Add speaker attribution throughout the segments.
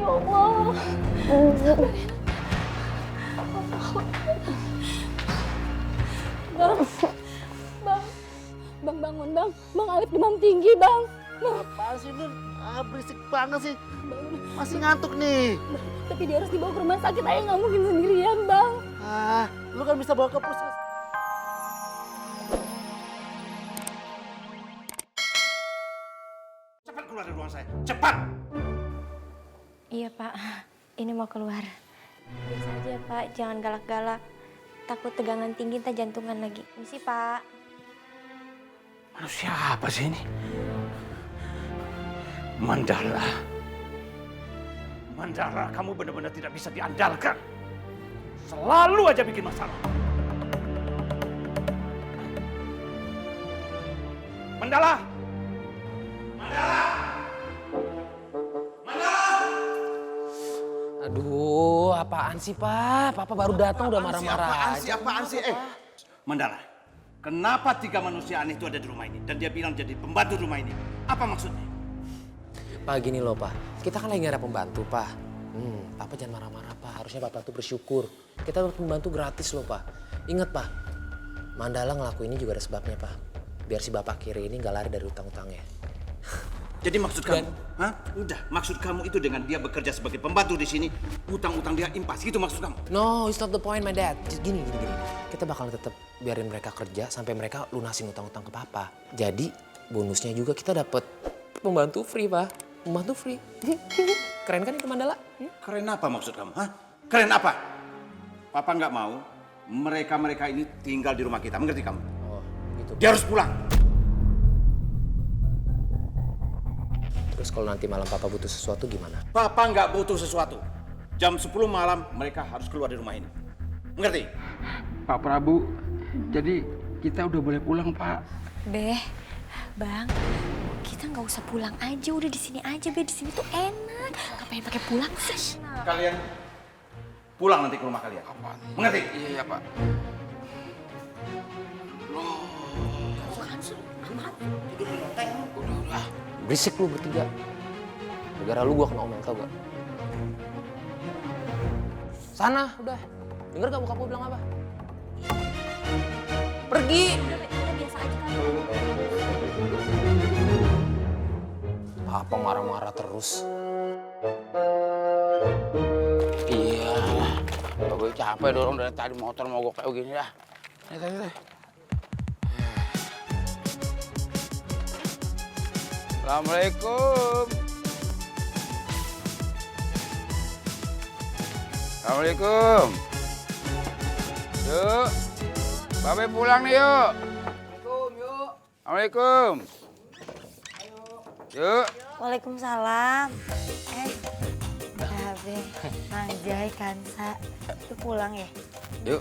Speaker 1: Ya Allah. Bang, bang bangun bang. Bang Alif demam tinggi bang.
Speaker 2: Apaan sih Nun? Berisik banget sih. Masih ngantuk nih.
Speaker 1: Tapi dia harus dibawa ke rumah sakit. Ayah nggak mungkin sendirian bang.
Speaker 2: Lu kan bisa bawa ke puskesmas. Cepat keluar dari ruang saya. Cepat!
Speaker 3: Iya Pak, ini mau keluar. Biasa aja Pak, jangan galak-galak. Takut tegangan tinggi, ntar jantungan lagi. Misi Pak.
Speaker 2: Manusia apa sih ini? Mandala. Mandala, kamu benar-benar tidak bisa diandalkan. Selalu aja bikin masalah. Mandala! Mandala! Mandala!
Speaker 4: Aduh, apaan sih, Pak? Papa baru datang udah marah-marah aja.
Speaker 2: Apaan sih? Mandala, kenapa 3 manusia aneh itu ada di rumah ini? Dan dia bilang jadi pembantu rumah ini. Apa maksudnya?
Speaker 4: Pak, gini loh, Pak. Kita kan lagi gak ada pembantu, Pak. Papa jangan marah-marah, Pak. Harusnya Papa tuh bersyukur. Kita dapat pembantu gratis loh, Pak. Ingat, Pak. Mandala ngelakuin ini juga ada sebabnya, Pak. Biar si Bapak kiri ini gak lari dari utang-utangnya.
Speaker 2: Jadi maksud kamu, udah, maksud kamu itu dengan dia bekerja sebagai pembantu di sini, utang-utang dia impas, gitu maksud kamu?
Speaker 4: No, it's not the point, my dad. Just gini. Kita bakal tetap biarin mereka kerja sampai mereka lunasin utang-utang ke Papa. Jadi bonusnya juga kita dapat pembantu free, Pak. Pembantu free. Keren kan itu Mandala?
Speaker 2: Keren apa maksud kamu? Keren apa? Papa nggak mau mereka ini tinggal di rumah kita, mengerti kamu?
Speaker 4: Oh, gitu.
Speaker 2: Dia harus pulang.
Speaker 4: Terus kalau nanti malam Papa butuh sesuatu gimana?
Speaker 2: Papa nggak butuh sesuatu. Jam 10 malam mereka harus keluar dari rumah ini. Mengerti?
Speaker 5: Pak Prabu, jadi kita udah boleh pulang, Pak.
Speaker 3: Beh, Bang, kita nggak usah pulang aja, udah di sini aja, Beh. Di sini tuh enak. Ngapain pakai pulang sih?
Speaker 2: Kalian pulang nanti ke rumah kalian. Mengerti?
Speaker 5: Iya, Pak.
Speaker 4: Udah. Berisik lu bertiga. Gara-gara lu gua kena omel, tau gak? Sana, udah. Dengar gak bokap gua bilang apa? Pergi!
Speaker 3: Udah biasa aja kan.
Speaker 4: Papa marah-marah terus.
Speaker 5: Iya. Gue capek dorong dari tadi motor mogok kayak begini dah. Nih. Assalamualaikum. Assalamualaikum. Yuk. Babe pulang nih yuk. Assalamualaikum. Yuk.
Speaker 3: Waalaikumsalam. Babe, Manjai, Kansa. Itu pulang ya?
Speaker 5: Yuk.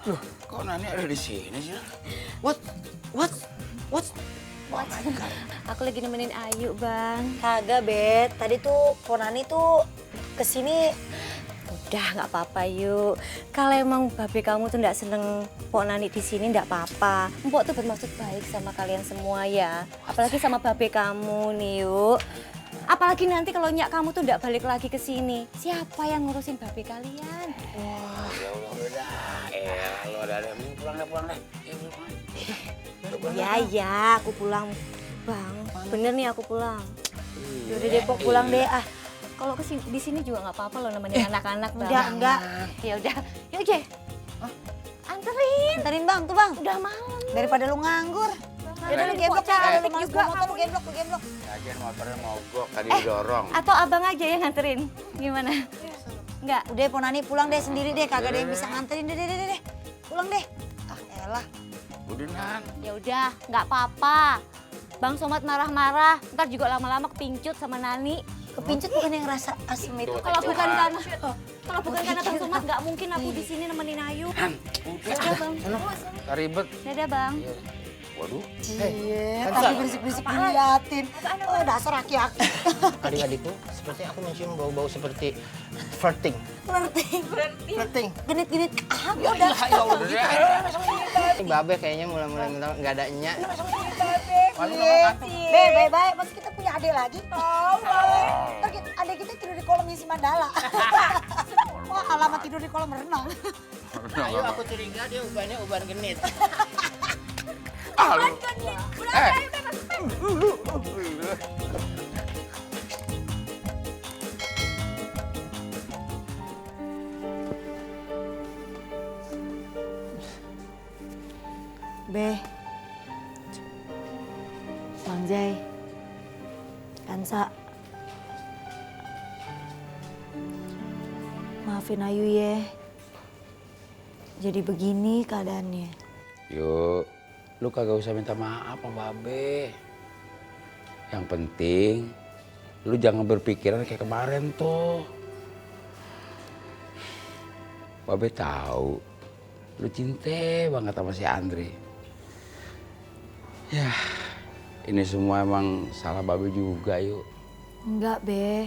Speaker 5: Loh, kok Nani ada di sini sih?
Speaker 4: What?
Speaker 3: Aku lagi nemenin Ayu, Bang.
Speaker 6: Kagak, Bet. Tadi tuh Ponani tuh kesini.
Speaker 3: Udah, nggak apa-apa, yuk. Kalau emang babe kamu tuh nggak seneng Pok Nani di sini, nggak apa-apa. Mpok tuh bermaksud baik sama kalian semua ya. Apalagi sama babe kamu nih, yuk. Apalagi nanti kalau nyak kamu tuh nggak balik lagi ke sini. Siapa yang ngurusin babe kalian?
Speaker 5: Wah, ya Allah, udah. Lo ada pulang deh.
Speaker 3: Ya, aku pulang. Bang, bener nih aku pulang. Yaudah deh, Pok, pulang deh. Kalau di sini juga nggak apa-apa loh nemenin anak-anak, Bang.
Speaker 6: Enggak.
Speaker 3: Ya udah, yuk Je. Anterin.
Speaker 6: Anterin Bang, tuh Bang.
Speaker 3: Udah malam.
Speaker 6: Daripada lu nganggur. Yaudah lu geblok
Speaker 3: Pok,
Speaker 6: ada lu
Speaker 3: cantik
Speaker 6: males
Speaker 3: juga
Speaker 6: bawa motor,
Speaker 3: kamu.
Speaker 6: lu geblok.
Speaker 5: Lagian motornya mogok, tadi didorong.
Speaker 3: Atau abang aja yang nganterin. Gimana? Enggak.
Speaker 6: Udah Ponani pulang deh sendiri deh, kagak ada yang bisa nganterin deh. Pulang deh. Elah.
Speaker 5: Udah, Nan.
Speaker 3: Ya udah, nggak apa-apa. Bang Somad marah-marah, ntar juga lama-lama kepincut sama Nani.
Speaker 6: Kepincut bukan yang rasa asem itu.
Speaker 3: Kalau bukan karena Bang Somad nggak mungkin aku di sini nemenin Ayu. Dadah Bang.
Speaker 5: Tak ribet.
Speaker 3: Dadah Bang.
Speaker 5: Waduh.
Speaker 6: Iya, tadi berisik-berisik diliatin. Oh, dasar aki-aki.
Speaker 7: Adik-adikku, seperti aku mencium bau-bau seperti flirting. Flirting.
Speaker 6: Genit-genit. Ya udah.
Speaker 7: Ini babe kayaknya mulai nggak ada enyak.
Speaker 6: Baik. Masa kita punya adek lagi. Oh, boleh. Ntar adek kita tidur di kolamnya si Mandala. Wah, alamat tidur di kolam renang.
Speaker 7: Ayo aku curiga dia ubannya uban genit.
Speaker 6: Be, Bang Jai, Kansa, maafin Ayu ya. Jadi begini keadaannya.
Speaker 5: Yuk, lu kagak usah minta maaf sama Babe. Yang penting, lu jangan berpikiran kayak kemarin tuh. Babe tahu, lu cinta banget sama si Andre. Ya, ini semua emang salah Babe juga, yuk.
Speaker 6: Enggak, Be.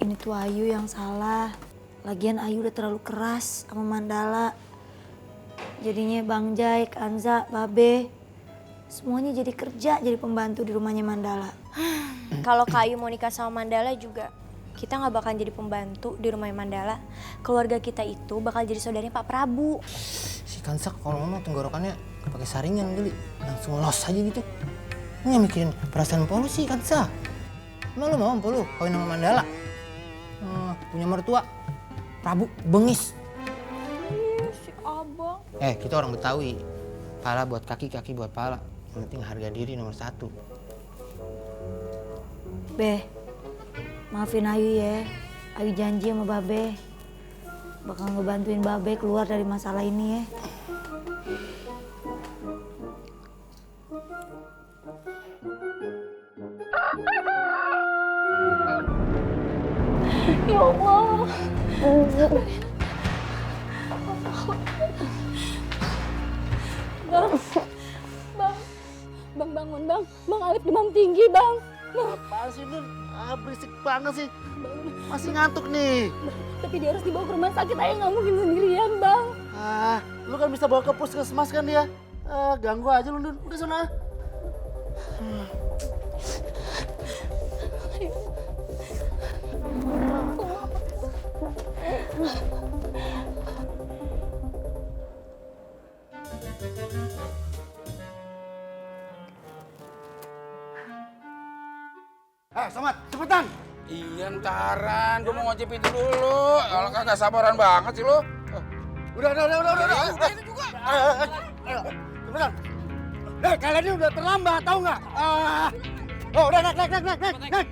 Speaker 6: Ini tuh Ayu yang salah. Lagian Ayu udah terlalu keras sama Mandala. Jadinya Bang Jai, Kanza, Babe, semuanya jadi kerja, jadi pembantu di rumahnya Mandala.
Speaker 8: Kalau Kak Ayu mau nikah sama Mandala juga, kita nggak bakal jadi pembantu di rumahnya Mandala. Keluarga kita itu bakal jadi saudaranya Pak Prabu.
Speaker 7: Si Kansa kalau ngomong tenggorokannya pakai saringan kali, langsung los aja gitu. Lu nggak mikirin perasaan Polu sih Kansa. Emang lu mau Polu kawin sama Mandala? Punya mertua, Prabu bengis.
Speaker 8: Si abang.
Speaker 7: Kita orang Betawi. Pala buat kaki, kaki buat pala. Yang penting harga diri nomor 1.
Speaker 6: Be, maafin Ayu ya. Ayu janji sama Babe bakal ngebantuin Babe keluar dari masalah ini ya.
Speaker 1: Ya Allah. Bang bangun bang. Bang Alif demam tinggi bang.
Speaker 9: Apaan sih Nun? Berisik banget sih. Masih ngantuk nih.
Speaker 1: Tapi dia harus dibawa ke rumah sakit. Ayah nggak mungkin sendirian bang.
Speaker 9: Lu kan bisa bawa ke puskesmas kan dia. Ganggu aja lu Nun. Udah sana. Somad, cepetan!
Speaker 5: Iya ntaran, gue mau ngojek itu dulu. Kalau kagak sabaran banget sih lu.
Speaker 9: Udah.
Speaker 5: Ini juga.
Speaker 9: Ayo, cepetan. Kalian ini udah terlambat, tahu nggak? Udah naik.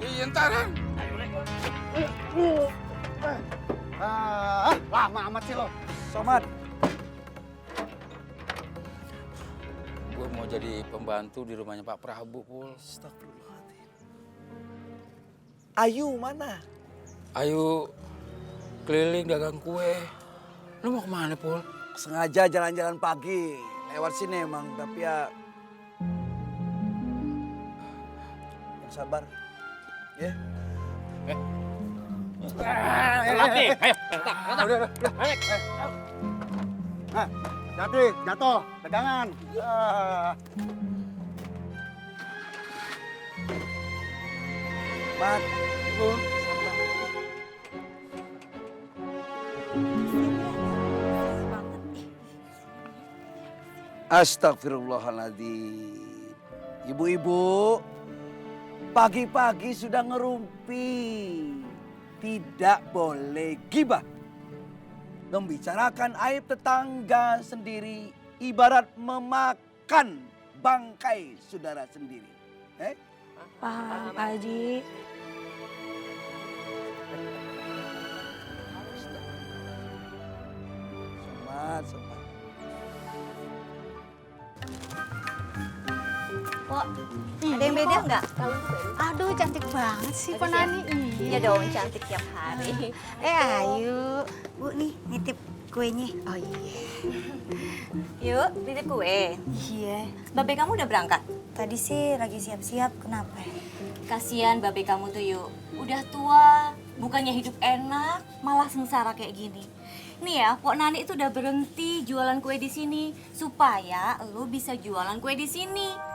Speaker 5: Iya ntaran.
Speaker 9: Lama amat sih lo. Somad.
Speaker 5: Gue mau jadi pembantu di rumahnya Pak Prabu, Pul.
Speaker 9: Astagfirullahaladzim. Ayu mana?
Speaker 5: Ayo keliling dagang kue. Lu mau kemana, Pul?
Speaker 9: Sengaja jalan-jalan pagi. Lewat sini emang, tapi ya... sabar. Ya. Udah. Jatuh, pegangan. Mat, Bu. Astagfirullahaladzim. Ibu-ibu, pagi-pagi sudah ngerumpi. Tidak boleh gibah. Membicarakan aib tetangga sendiri ibarat memakan bangkai saudara sendiri.
Speaker 6: Paham, Pak Haji.
Speaker 9: Somat.
Speaker 3: Pok, ada yang beda nggak?
Speaker 6: Aduh, cantik banget sih Pak Nani.
Speaker 3: Iya dong, cantik tiap hari.
Speaker 6: Ayu. Bu nih, nitip kuenya.
Speaker 3: Oh iya. Yuk, titip kue.
Speaker 6: Iya.
Speaker 3: Babe kamu udah berangkat?
Speaker 6: Tadi sih lagi siap-siap, kenapa?
Speaker 3: Kasihan babe kamu tuh yuk. Udah tua, bukannya hidup enak, malah sengsara kayak gini. Nih ya, Pok Nani itu udah berhenti jualan kue di sini supaya lo bisa jualan kue di sini.